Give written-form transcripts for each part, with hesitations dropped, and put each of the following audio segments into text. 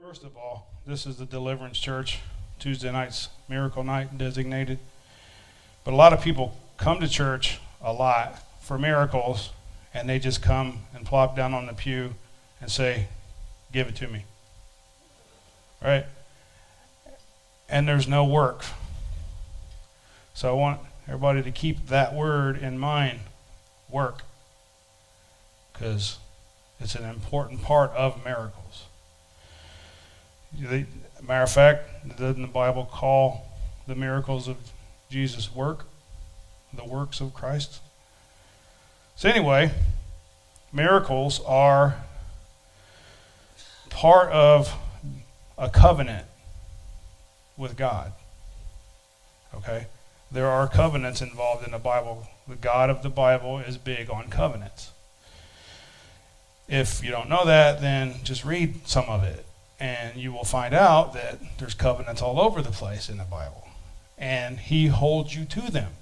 First of all, this is the Deliverance Church. Tuesday night's miracle night designated. But a lot of people come to church a lot for miracles, and they just come and plop down on the pew and say, "Give it to me." Right? And there's no work. So I want everybody to keep that word in mind, work, because it's an important part of miracles. Matter of fact, doesn't the Bible call the miracles of Jesus work? The works of Christ? So anyway, miracles are part of a covenant with God. Okay? There are covenants involved in the Bible. The God of the Bible is big on covenants. If you don't know that, then just read some of it, and you will find out that there's covenants all over the place in the Bible. And he holds you to them.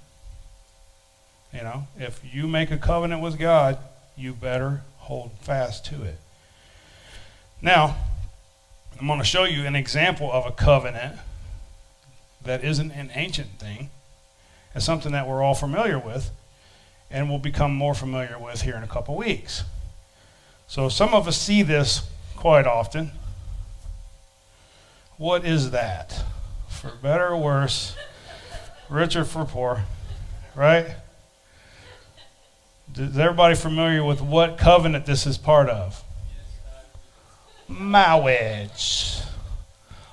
You know, if you make a covenant with God, you better hold fast to it. Now, I'm going to show you an example of a covenant that isn't an ancient thing. It's something that we're all familiar with and will become more familiar with here in a couple weeks. So some of us see this quite often. What is that? For better or worse, rich or for poor, right? Is everybody familiar with what covenant this is part of? Marriage.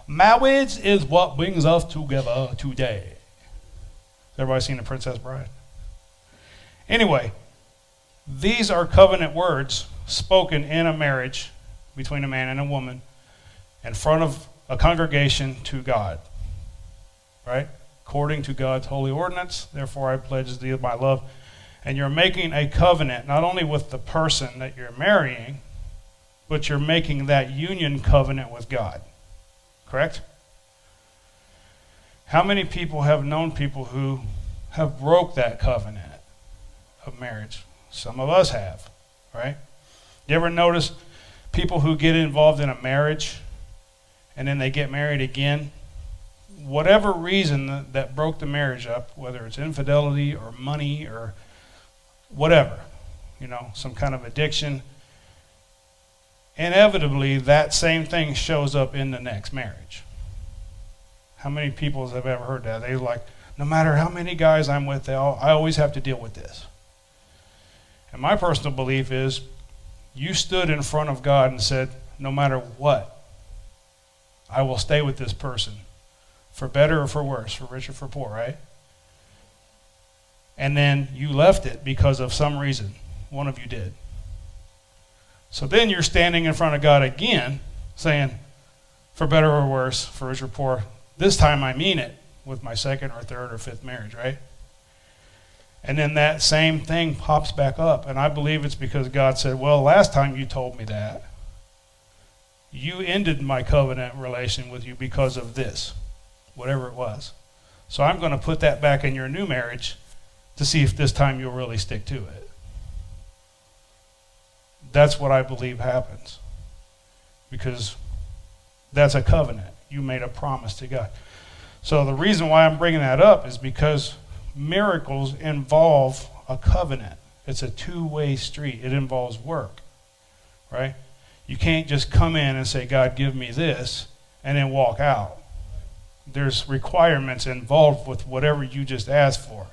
Marriage is what brings us together today. Has everybody seen The Princess Bride? Anyway, these are covenant words spoken in a marriage between a man and a woman in front of a congregation to God. Right? According to God's holy ordinance, therefore I pledge thee my love. And you're making a covenant not only with the person that you're marrying, but you're making that union covenant with God. Correct? How many people have known people who have broke that covenant of marriage? Some of us have, right? You ever notice people who get involved in a marriage and then they get married again? Whatever reason that broke the marriage up, whether it's infidelity or money or whatever, you know, some kind of addiction, inevitably that same thing shows up in the next marriage. How many people have ever heard that? They're like, no matter how many guys I'm with, I always have to deal with this. And my personal belief is, you stood in front of God and said, no matter what, I will stay with this person, for better or for worse, for rich or for poor, right? And then you left it because of some reason. One of you did. So then you're standing in front of God again, saying, for better or worse, for rich or poor, this time I mean it, with my second or third or fifth marriage, right? And then that same thing pops back up. And I believe it's because God said, well, last time you told me that, you ended my covenant relation with you because of this, whatever it was. So I'm going to put that back in your new marriage to see if this time you'll really stick to it. That's what I believe happens. Because that's a covenant. You made a promise to God. So the reason why I'm bringing that up is because miracles involve a covenant. It's a two-way street. It involves work, right? You can't just come in and say, God, give me this, and then walk out. There's requirements involved with whatever you just asked for.